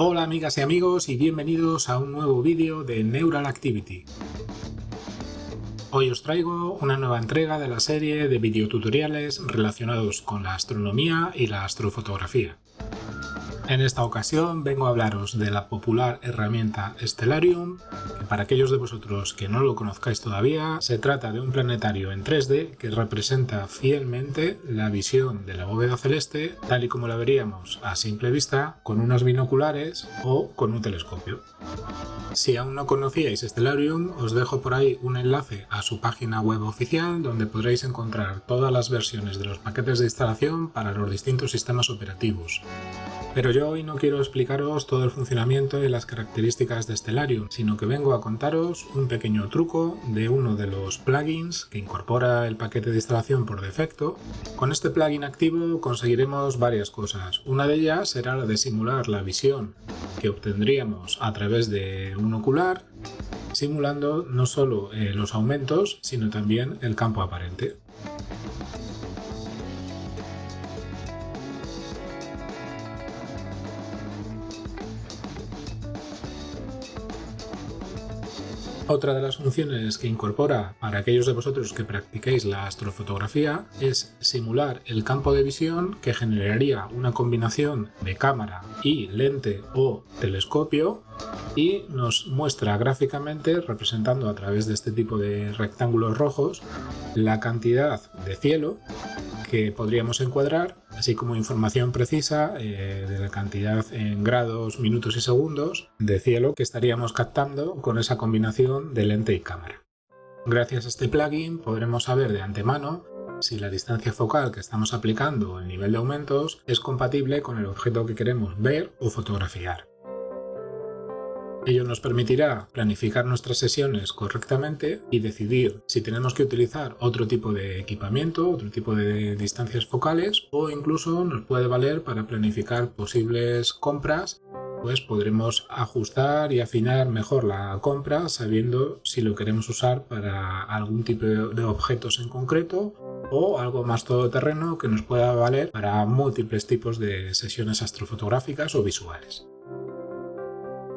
Hola amigas y amigos y bienvenidos a un nuevo vídeo de Neural Activity. Hoy os traigo una nueva entrega de la serie de videotutoriales relacionados con la astronomía y la astrofotografía. En esta ocasión vengo a hablaros de la popular herramienta Stellarium, que para aquellos de vosotros que no lo conozcáis todavía, se trata de un planetario en 3D que representa fielmente la visión de la bóveda celeste tal y como la veríamos a simple vista con unos binoculares o con un telescopio. Si aún no conocíais Stellarium, os dejo por ahí un enlace a su página web oficial donde podréis encontrar todas las versiones de los paquetes de instalación para los distintos sistemas operativos. Pero yo hoy no quiero explicaros todo el funcionamiento y las características de Stellarium, sino que vengo a contaros un pequeño truco de uno de los plugins que incorpora el paquete de instalación por defecto. Con este plugin activo conseguiremos varias cosas. Una de ellas será la de simular la visión que obtendríamos a través de un ocular, simulando no solo los aumentos, sino también el campo aparente. Otra de las funciones que incorpora para aquellos de vosotros que practiquéis la astrofotografía es simular el campo de visión que generaría una combinación de cámara y lente o telescopio y nos muestra gráficamente, representando a través de este tipo de rectángulos rojos, la cantidad de cielo que podríamos encuadrar, así como información precisa de la cantidad en grados, minutos y segundos de cielo que estaríamos captando con esa combinación de lente y cámara. Gracias a este plugin podremos saber de antemano si la distancia focal que estamos aplicando el nivel de aumentos es compatible con el objeto que queremos ver o fotografiar. Ello nos permitirá planificar nuestras sesiones correctamente y decidir si tenemos que utilizar otro tipo de equipamiento, otro tipo de distancias focales, o incluso nos puede valer para planificar posibles compras, pues podremos ajustar y afinar mejor la compra sabiendo si lo queremos usar para algún tipo de objetos en concreto o algo más todoterreno que nos pueda valer para múltiples tipos de sesiones astrofotográficas o visuales.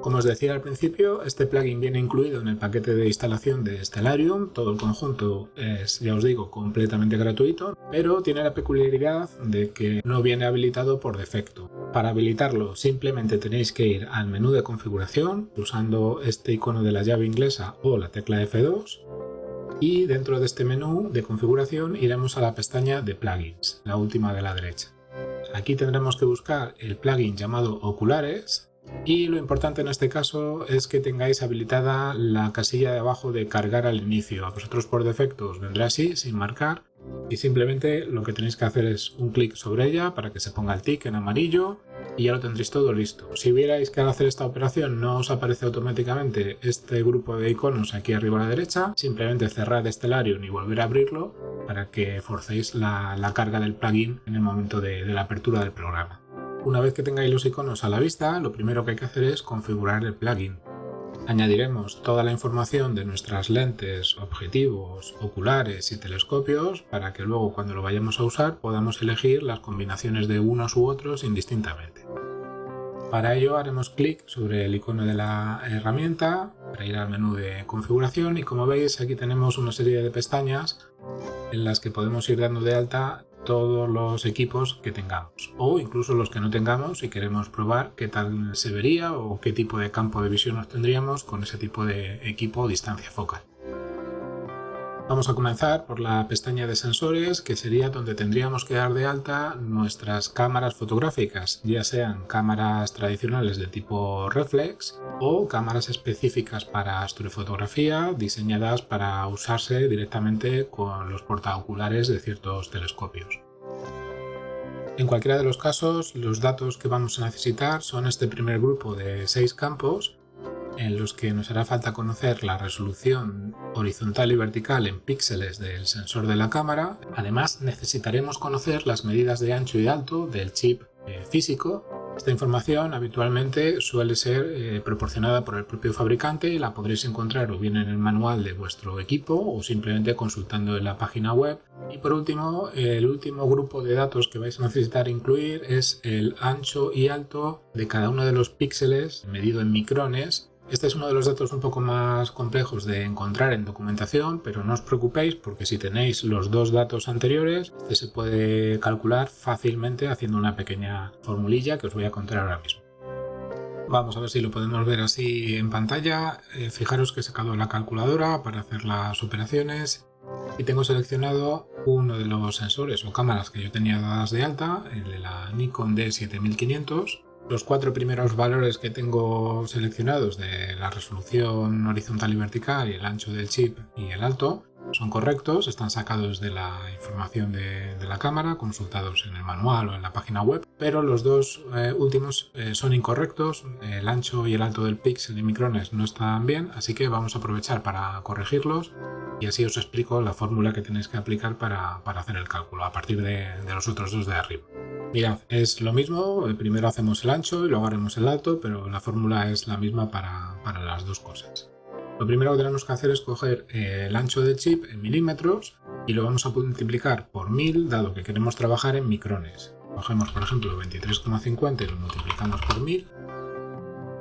Como os decía al principio, este plugin viene incluido en el paquete de instalación de Stellarium. Todo el conjunto es, ya os digo, completamente gratuito, pero tiene la peculiaridad de que no viene habilitado por defecto. Para habilitarlo simplemente tenéis que ir al menú de configuración usando este icono de la llave inglesa o la tecla F2 y dentro de este menú de configuración iremos a la pestaña de plugins, la última de la derecha. Aquí tendremos que buscar el plugin llamado Oculares. Y lo importante en este caso es que tengáis habilitada la casilla de abajo de cargar al inicio. A vosotros por defecto os vendrá así, sin marcar, y simplemente lo que tenéis que hacer es un clic sobre ella para que se ponga el tic en amarillo y ya lo tendréis todo listo. Si vierais que al hacer esta operación no os aparece automáticamente este grupo de iconos aquí arriba a la derecha, simplemente cerrad Stellarium y volver a abrirlo para que forcéis la carga del plugin en el momento de la apertura del programa. Una vez que tengáis los iconos a la vista, lo primero que hay que hacer es configurar el plugin. Añadiremos toda la información de nuestras lentes, objetivos, oculares y telescopios para que luego cuando lo vayamos a usar podamos elegir las combinaciones de unos u otros indistintamente. Para ello haremos clic sobre el icono de la herramienta para ir al menú de configuración y como veis aquí tenemos una serie de pestañas en las que podemos ir dando de alta todos los equipos que tengamos o incluso los que no tengamos y queremos probar qué tal se vería o qué tipo de campo de visión obtendríamos con ese tipo de equipo o distancia focal. Vamos a comenzar por la pestaña de sensores, que sería donde tendríamos que dar de alta nuestras cámaras fotográficas, ya sean cámaras tradicionales de tipo reflex o cámaras específicas para astrofotografía diseñadas para usarse directamente con los portaoculares de ciertos telescopios. En cualquiera de los casos, los datos que vamos a necesitar son este primer grupo de 6 campos en los que nos hará falta conocer la resolución horizontal y vertical en píxeles del sensor de la cámara. Además necesitaremos conocer las medidas de ancho y alto del chip físico Esta información habitualmente suele ser proporcionada por el propio fabricante y la podréis encontrar o bien en el manual de vuestro equipo o simplemente consultando en la página web. Y por último, el último grupo de datos que vais a necesitar incluir es el ancho y alto de cada uno de los píxeles medido en micrones. Este es uno de los datos un poco más complejos de encontrar en documentación, pero no os preocupéis porque si tenéis los dos datos anteriores, este se puede calcular fácilmente haciendo una pequeña formulilla que os voy a contar ahora mismo. Vamos a ver si lo podemos ver así en pantalla. Fijaros que he sacado la calculadora para hacer las operaciones y tengo seleccionado uno de los sensores o cámaras que yo tenía dadas de alta, el de la Nikon D7500. Los 4 primeros valores que tengo seleccionados de la resolución horizontal y vertical y el ancho del chip y el alto son correctos, están sacados de la información de la cámara, consultados en el manual o en la página web, pero los dos últimos son incorrectos, el ancho y el alto del píxel y micrones no están bien, así que vamos a aprovechar para corregirlos y así os explico la fórmula que tenéis que aplicar para hacer el cálculo a partir de los otros dos de arriba. Mirad, es lo mismo, primero hacemos el ancho y luego haremos el alto, pero la fórmula es la misma para las dos cosas. Lo primero que tenemos que hacer es coger el ancho del chip en milímetros y lo vamos a multiplicar por 1000, dado que queremos trabajar en micrones. Cogemos, por ejemplo, 23,50 y lo multiplicamos por 1000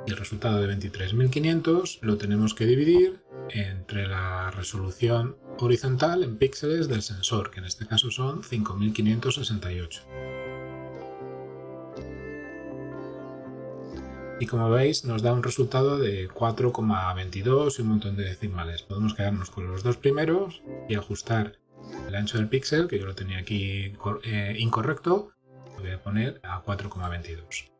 y el resultado de 23.500 lo tenemos que dividir entre la resolución horizontal en píxeles del sensor, que en este caso son 5568. Y como veis nos da un resultado de 4,22 y un montón de decimales. Podemos quedarnos con los dos primeros y ajustar el ancho del píxel, que yo lo tenía aquí incorrecto, lo voy a poner a 4,22.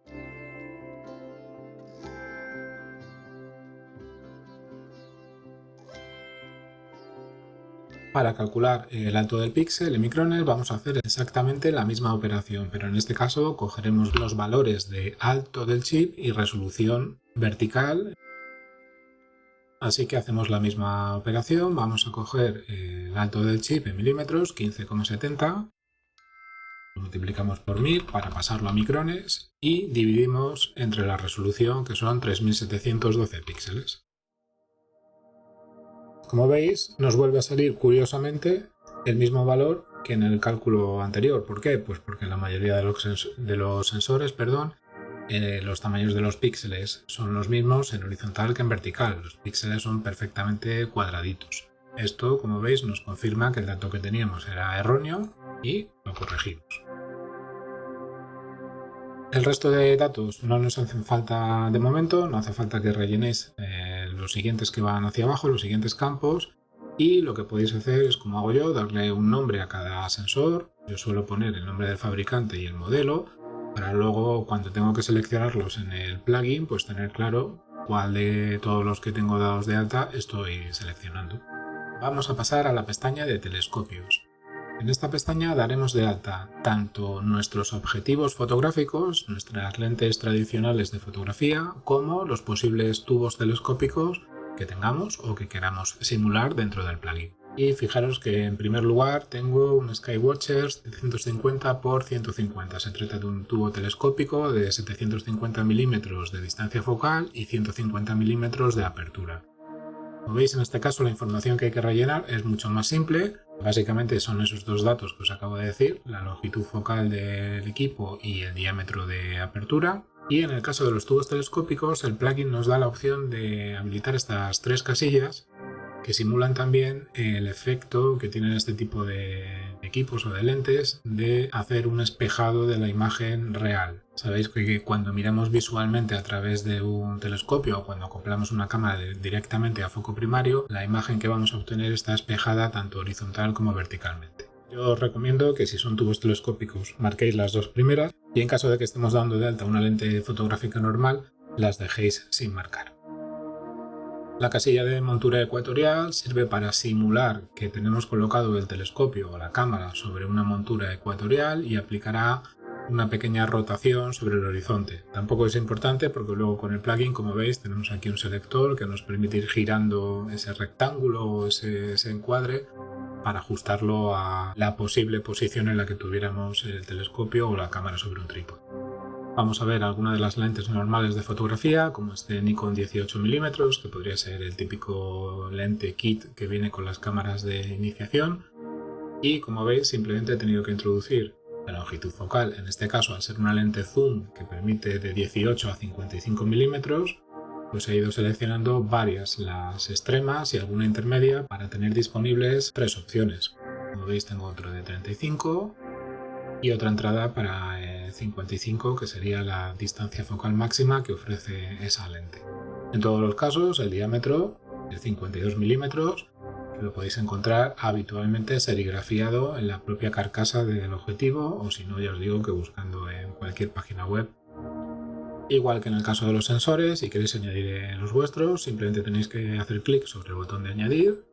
Para calcular el alto del píxel en micrones vamos a hacer exactamente la misma operación, pero en este caso cogeremos los valores de alto del chip y resolución vertical. Así que hacemos la misma operación, vamos a coger el alto del chip en milímetros, 15,70, lo multiplicamos por 1000 para pasarlo a micrones y dividimos entre la resolución, que son 3712 píxeles. Como veis, nos vuelve a salir curiosamente el mismo valor que en el cálculo anterior. ¿Por qué? Pues porque la mayoría de los sensores, los tamaños de los píxeles son los mismos en horizontal que en vertical. Los píxeles son perfectamente cuadraditos. Esto, como veis, nos confirma que el dato que teníamos era erróneo y lo corregimos. El resto de datos no nos hacen falta de momento, no hace falta que rellenéis los siguientes que van hacia abajo, los siguientes campos, y lo que podéis hacer es, como hago yo, darle un nombre a cada sensor. Yo suelo poner el nombre del fabricante y el modelo, para luego, cuando tengo que seleccionarlos en el plugin, pues tener claro cuál de todos los que tengo dados de alta estoy seleccionando. Vamos a pasar a la pestaña de telescopios. En esta pestaña daremos de alta tanto nuestros objetivos fotográficos, nuestras lentes tradicionales de fotografía, como los posibles tubos telescópicos que tengamos o que queramos simular dentro del plugin. Y fijaros que en primer lugar tengo un Skywatcher 750 x 150. Se trata de un tubo telescópico de 750 milímetros de distancia focal y 150 milímetros de apertura. Como veis, en este caso la información que hay que rellenar es mucho más simple. Básicamente son esos dos datos que os acabo de decir, la longitud focal del equipo y el diámetro de apertura. Y en el caso de los tubos telescópicos, el plugin nos da la opción de habilitar estas tres casillas que simulan también el efecto que tienen este tipo de equipos o de lentes de hacer un espejado de la imagen real. Sabéis que cuando miramos visualmente a través de un telescopio o cuando acoplamos una cámara directamente a foco primario, la imagen que vamos a obtener está espejada tanto horizontal como verticalmente. Yo os recomiendo que si son tubos telescópicos marquéis las dos primeras y en caso de que estemos dando de alta una lente fotográfica normal, las dejéis sin marcar. La casilla de montura ecuatorial sirve para simular que tenemos colocado el telescopio o la cámara sobre una montura ecuatorial y aplicará una pequeña rotación sobre el horizonte. Tampoco es importante porque luego con el plugin, como veis, tenemos aquí un selector que nos permite ir girando ese rectángulo o ese encuadre para ajustarlo a la posible posición en la que tuviéramos el telescopio o la cámara sobre un trípode. Vamos a ver algunas de las lentes normales de fotografía, como este Nikon 18 mm, que podría ser el típico lente kit que viene con las cámaras de iniciación. Y como veis, simplemente he tenido que introducir la longitud focal, en este caso al ser una lente zoom que permite de 18 a 55 mm, pues he ido seleccionando varias, las extremas y alguna intermedia, para tener disponibles 3 opciones. Como veis, tengo otro de 35 y otra entrada para 55, que sería la distancia focal máxima que ofrece esa lente. En todos los casos, el diámetro es 52 milímetros, que lo podéis encontrar habitualmente serigrafiado en la propia carcasa del objetivo, o si no, ya os digo que buscando en cualquier página web. Igual que en el caso de los sensores, si queréis añadir los vuestros, simplemente tenéis que hacer clic sobre el botón de añadir,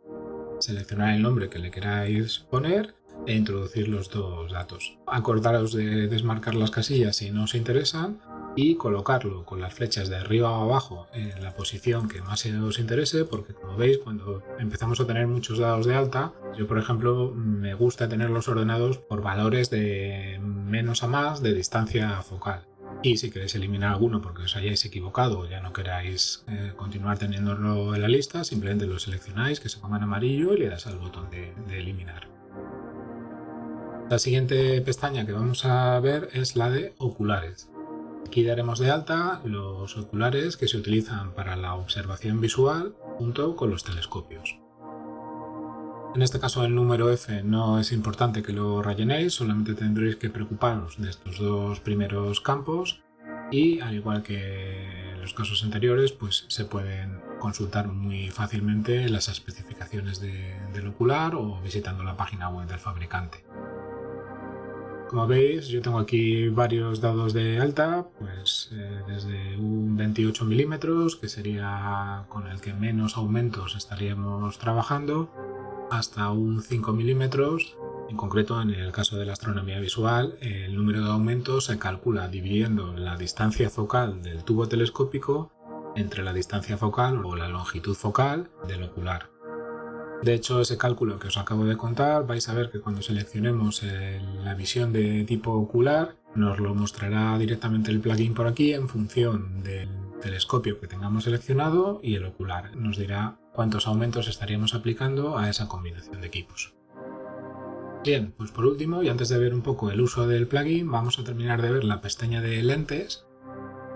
seleccionar el nombre que le queráis poner e introducir los dos datos. Acordaros de desmarcar las casillas si no os interesan y colocarlo con las flechas de arriba o abajo en la posición que más os interese, porque como veis, cuando empezamos a tener muchos dados de alta, yo por ejemplo me gusta tenerlos ordenados por valores de menos a más de distancia focal. Y si queréis eliminar alguno porque os hayáis equivocado o ya no queráis continuar teniéndolo en la lista, simplemente lo seleccionáis, que se ponga en amarillo, y le das al botón de eliminar. La siguiente pestaña que vamos a ver es la de oculares. Aquí daremos de alta los oculares que se utilizan para la observación visual junto con los telescopios. En este caso el número F no es importante que lo rellenéis, solamente tendréis que preocuparos de estos dos primeros campos, y al igual que en los casos anteriores, pues se pueden consultar muy fácilmente las especificaciones del ocular o visitando la página web del fabricante. Como veis, yo tengo aquí varios dados de alta, pues desde un 28 milímetros, que sería con el que menos aumentos estaríamos trabajando, hasta un 5 milímetros. En concreto, en el caso de la astronomía visual, el número de aumentos se calcula dividiendo la distancia focal del tubo telescópico entre la distancia focal o la longitud focal del ocular. De hecho, ese cálculo que os acabo de contar, vais a ver que cuando seleccionemos la visión de tipo ocular, nos lo mostrará directamente el plugin por aquí en función del telescopio que tengamos seleccionado y el ocular. Nos dirá cuántos aumentos estaríamos aplicando a esa combinación de equipos. Bien, pues por último, y antes de ver un poco el uso del plugin, vamos a terminar de ver la pestaña de lentes.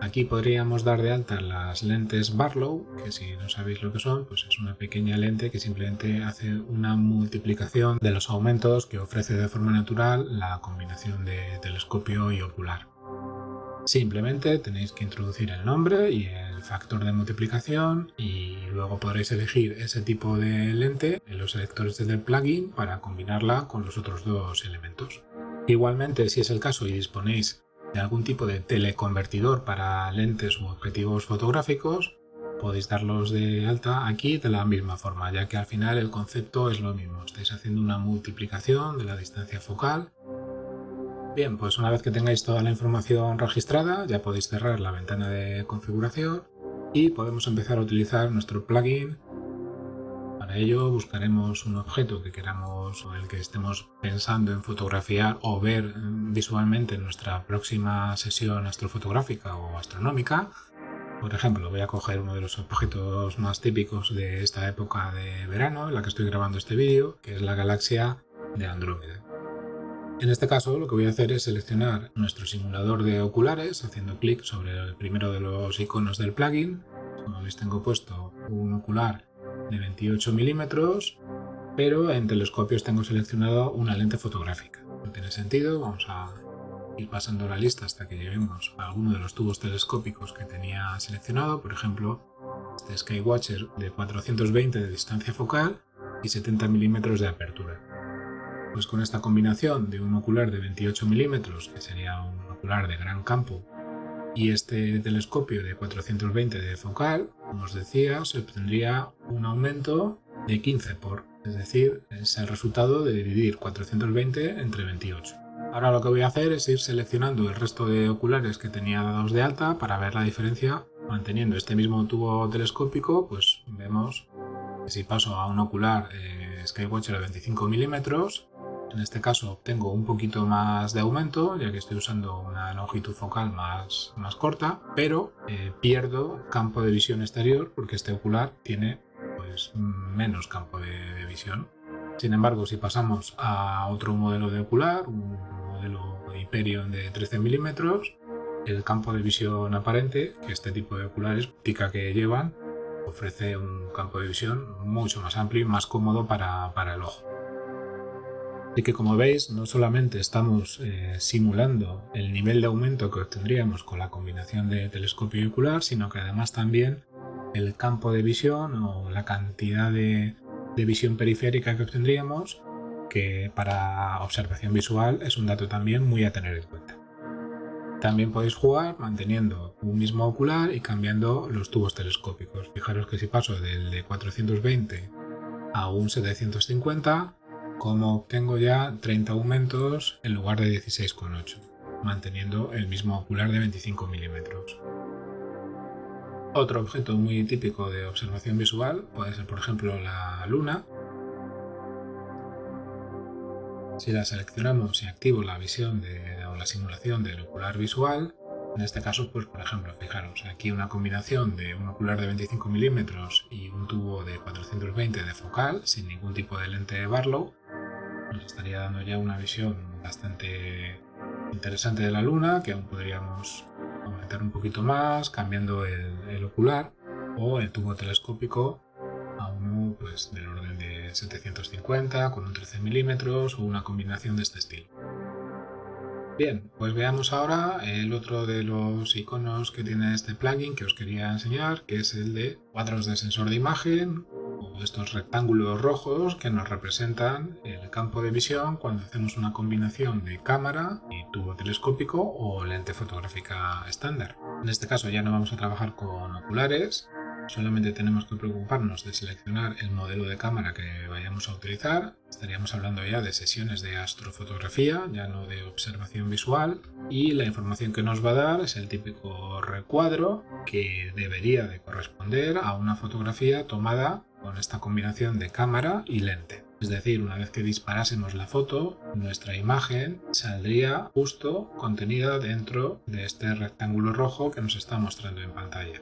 Aquí podríamos dar de alta las lentes Barlow, que si no sabéis lo que son, pues es una pequeña lente que simplemente hace una multiplicación de los aumentos que ofrece de forma natural la combinación de telescopio y ocular. Simplemente tenéis que introducir el nombre y el factor de multiplicación, y luego podréis elegir ese tipo de lente en los selectores del plugin para combinarla con los otros dos elementos. Igualmente, si es el caso y disponéis de algún tipo de teleconvertidor para lentes u objetivos fotográficos, podéis darlos de alta aquí de la misma forma, ya que al final el concepto es lo mismo, estáis haciendo una multiplicación de la distancia focal. Bien, pues una vez que tengáis toda la información registrada, ya podéis cerrar la ventana de configuración y podemos empezar a utilizar nuestro plugin. Para ello buscaremos un objeto que queramos o el que estemos pensando en fotografiar o ver visualmente en nuestra próxima sesión astrofotográfica o astronómica. Por ejemplo, voy a coger uno de los objetos más típicos de esta época de verano en la que estoy grabando este vídeo, que es la galaxia de Andrómeda. En este caso lo que voy a hacer es seleccionar nuestro simulador de oculares haciendo clic sobre el primero de los iconos del plugin. Como veis, tengo puesto un ocular de 28 milímetros, pero en telescopios tengo seleccionado una lente fotográfica. No tiene sentido, vamos a ir pasando la lista hasta que lleguemos a alguno de los tubos telescópicos que tenía seleccionado, por ejemplo este Skywatcher de 420 de distancia focal y 70 milímetros de apertura. Pues con esta combinación de un ocular de 28 milímetros, que sería un ocular de gran campo, y este telescopio de 420 de focal, como os decía, se obtendría un aumento de 15 por, es decir, es el resultado de dividir 420 entre 28. Ahora lo que voy a hacer es ir seleccionando el resto de oculares que tenía dados de alta para ver la diferencia. Manteniendo este mismo tubo telescópico, pues vemos que si paso a un ocular Skywatcher de 25 milímetros, En este caso obtengo un poquito más de aumento, ya que estoy usando una longitud focal más corta, pero pierdo campo de visión exterior porque este ocular tiene pues menos campo de visión. Sin embargo, si pasamos a otro modelo de ocular, un modelo Hyperion de 13 milímetros, el campo de visión aparente que este tipo de oculares óptica que llevan ofrece un campo de visión mucho más amplio y más cómodo para el ojo. Así que, como veis, no solamente estamos simulando el nivel de aumento que obtendríamos con la combinación de telescopio y ocular, sino que además también el campo de visión o la cantidad de visión periférica que obtendríamos, que para observación visual es un dato también muy a tener en cuenta. También podéis jugar manteniendo un mismo ocular y cambiando los tubos telescópicos. Fijaros que si paso del de 420 a un 750, como obtengo ya 30 aumentos en lugar de 16,8, manteniendo el mismo ocular de 25 milímetros. Otro objeto muy típico de observación visual puede ser, por ejemplo, la luna. Si la seleccionamos y activo la visión o la simulación del ocular visual, en este caso, pues por ejemplo, fijaros, aquí una combinación de un ocular de 25 milímetros y un tubo de 420 de focal, sin ningún tipo de lente de Barlow, nos estaría dando ya una visión bastante interesante de la luna, que aún podríamos aumentar un poquito más cambiando el ocular o el tubo telescópico a uno pues, del orden de 750 con un 13 milímetros o una combinación de este estilo. Bien, pues veamos ahora el otro de los iconos que tiene este plugin que os quería enseñar, que es el de cuadros de sensor de imagen, o estos rectángulos rojos que nos representan el campo de visión cuando hacemos una combinación de cámara y tubo telescópico o lente fotográfica estándar. En este caso ya no vamos a trabajar con oculares, solamente tenemos que preocuparnos de seleccionar el modelo de cámara que vayamos a utilizar. Estaríamos hablando ya de sesiones de astrofotografía, ya no de observación visual, y la información que nos va a dar es el típico recuadro que debería de corresponder a una fotografía tomada con esta combinación de cámara y lente. Es decir, una vez que disparásemos la foto, nuestra imagen saldría justo contenida dentro de este rectángulo rojo que nos está mostrando en pantalla.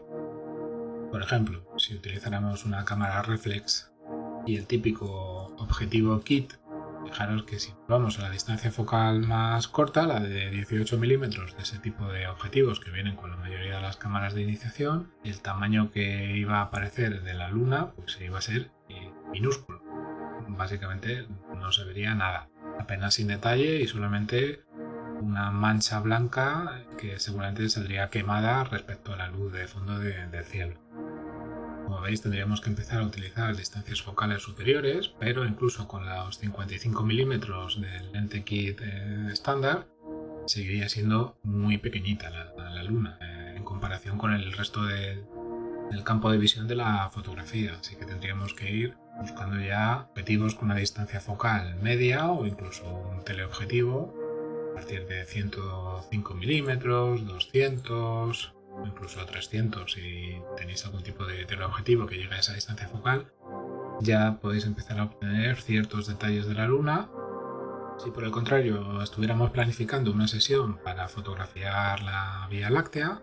Por ejemplo, si utilizáramos una cámara reflex y el típico objetivo kit, fijaros que si vamos a la distancia focal más corta, la de 18 milímetros de ese tipo de objetivos que vienen con la mayoría de las cámaras de iniciación, el tamaño que iba a aparecer de la luna pues iba a ser minúsculo. Básicamente no se vería nada, apenas sin detalle y solamente una mancha blanca que seguramente saldría quemada respecto a la luz de fondo del cielo. Como veis, tendríamos que empezar a utilizar distancias focales superiores, pero incluso con los 55 milímetros del lente kit estándar seguiría siendo muy pequeñita la luna en comparación con el resto del campo de visión de la fotografía, así que tendríamos que ir buscando ya objetivos con una distancia focal media o incluso un teleobjetivo a partir de 105 milímetros, 200 o incluso 300. Si tenéis algún tipo de teleobjetivo que llegue a esa distancia focal, ya podéis empezar a obtener ciertos detalles de la luna. Si por el contrario estuviéramos planificando una sesión para fotografiar la Vía Láctea,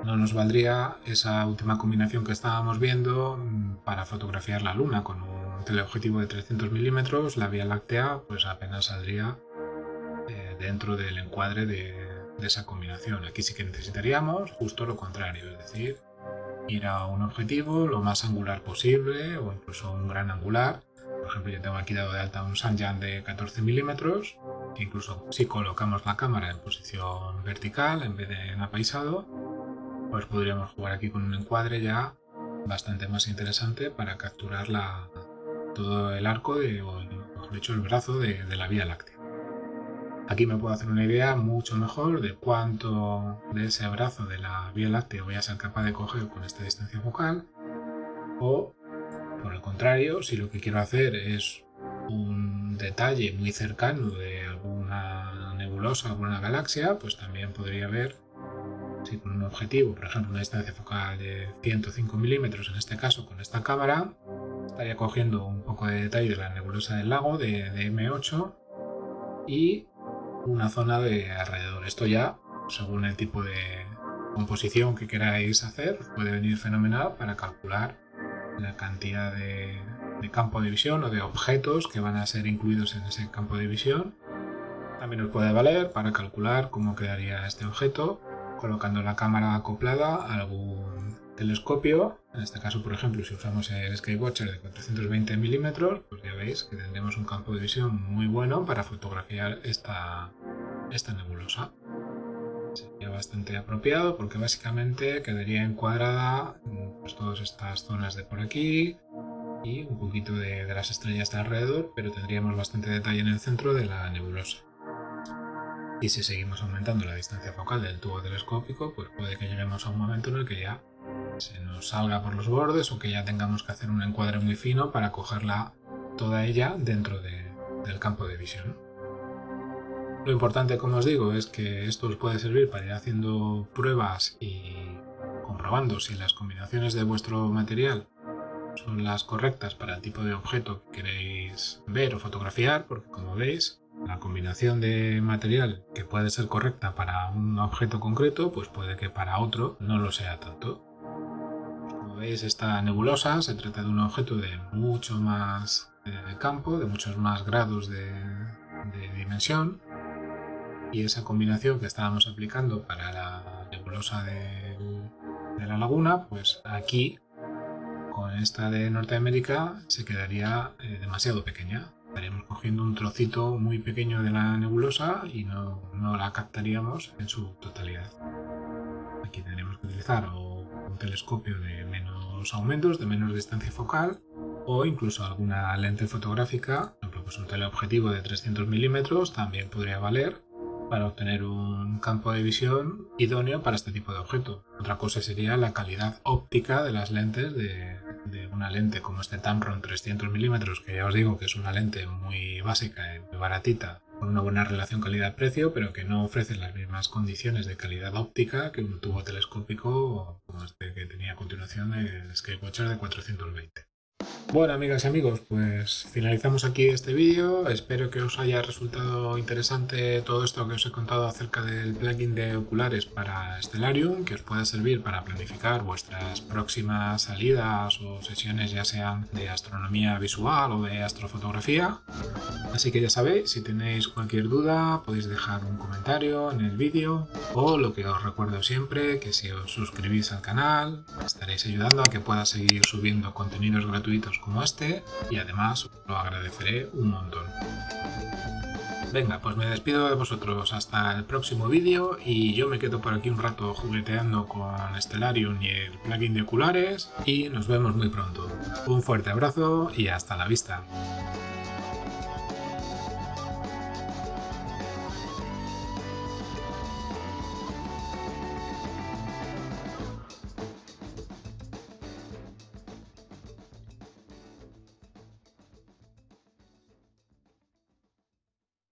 no nos valdría esa última combinación que estábamos viendo para fotografiar la Luna. Con un teleobjetivo de 300 milímetros, la Vía Láctea pues apenas saldría dentro del encuadre de esa combinación. Aquí sí que necesitaríamos justo lo contrario, es decir, ir a un objetivo lo más angular posible o incluso un gran angular. Por ejemplo, yo tengo aquí dado de alta un Sanyan de 14 milímetros, que incluso si colocamos la cámara en posición vertical en vez de en apaisado, pues podríamos jugar aquí con un encuadre ya bastante más interesante para capturar todo el arco, o mejor dicho, el brazo de la Vía Láctea. Aquí me puedo hacer una idea mucho mejor de cuánto de ese brazo de la Vía Láctea voy a ser capaz de coger con esta distancia focal, o por el contrario, si lo que quiero hacer es un detalle muy cercano de alguna nebulosa, alguna galaxia, pues también podría ver si con un objetivo, por ejemplo una distancia focal de 105 milímetros, en este caso con esta cámara, estaría cogiendo un poco de detalle de la nebulosa del lago de M8 y una zona de alrededor. Esto ya, según el tipo de composición que queráis hacer, os puede venir fenomenal para calcular la cantidad de campo de visión o de objetos que van a ser incluidos en ese campo de visión. También os puede valer para calcular cómo quedaría este objeto colocando la cámara acoplada a algún telescopio. En este caso, por ejemplo, si usamos el Skywatcher de 420 milímetros, pues ya veis que tendremos un campo de visión muy bueno para fotografiar esta nebulosa. Sería bastante apropiado porque básicamente quedaría encuadrada pues, todas estas zonas de por aquí y un poquito de las estrellas de alrededor, pero tendríamos bastante detalle en el centro de la nebulosa. Y si seguimos aumentando la distancia focal del tubo telescópico, pues puede que lleguemos a un momento en el que ya se nos salga por los bordes o que ya tengamos que hacer un encuadre muy fino para cogerla toda ella dentro del campo de visión. Lo importante, como os digo, es que esto os puede servir para ir haciendo pruebas y comprobando si las combinaciones de vuestro material son las correctas para el tipo de objeto que queréis ver o fotografiar, porque como veis, la combinación de material que puede ser correcta para un objeto concreto, pues puede que para otro no lo sea tanto. Como veis, esta nebulosa se trata de un objeto de mucho más campo, de muchos más grados de dimensión, y esa combinación que estábamos aplicando para la nebulosa de la laguna, pues aquí con esta de Norteamérica se quedaría demasiado pequeña. Estaríamos cogiendo un trocito muy pequeño de la nebulosa y no la captaríamos en su totalidad. Aquí tendríamos que utilizar o un telescopio de menos aumentos, de menos distancia focal, o incluso alguna lente fotográfica. Por ejemplo, pues un teleobjetivo de 300 milímetros también podría valer para obtener un campo de visión idóneo para este tipo de objeto. Otra cosa sería la calidad óptica de las lentes de una lente como este Tamron 300 milímetros, que ya os digo que es una lente muy básica y muy baratita, con una buena relación calidad-precio, pero que no ofrece las mismas condiciones de calidad óptica que un tubo telescópico como este que tenía a continuación el Skywatcher de 420. Bueno, amigas y amigos, pues finalizamos aquí este vídeo. Espero que os haya resultado interesante todo esto que os he contado acerca del plugin de oculares para Stellarium, que os pueda servir para planificar vuestras próximas salidas o sesiones, ya sean de astronomía visual o de astrofotografía. Así que ya sabéis, si tenéis cualquier duda podéis dejar un comentario en el vídeo, o lo que os recuerdo siempre, que si os suscribís al canal estaréis ayudando a que pueda seguir subiendo contenidos gratuitos como este, y además os lo agradeceré un montón. Venga, pues me despido de vosotros hasta el próximo vídeo, y yo me quedo por aquí un rato jugueteando con Stellarium y el plugin de oculares, y nos vemos muy pronto. Un fuerte abrazo y hasta la vista.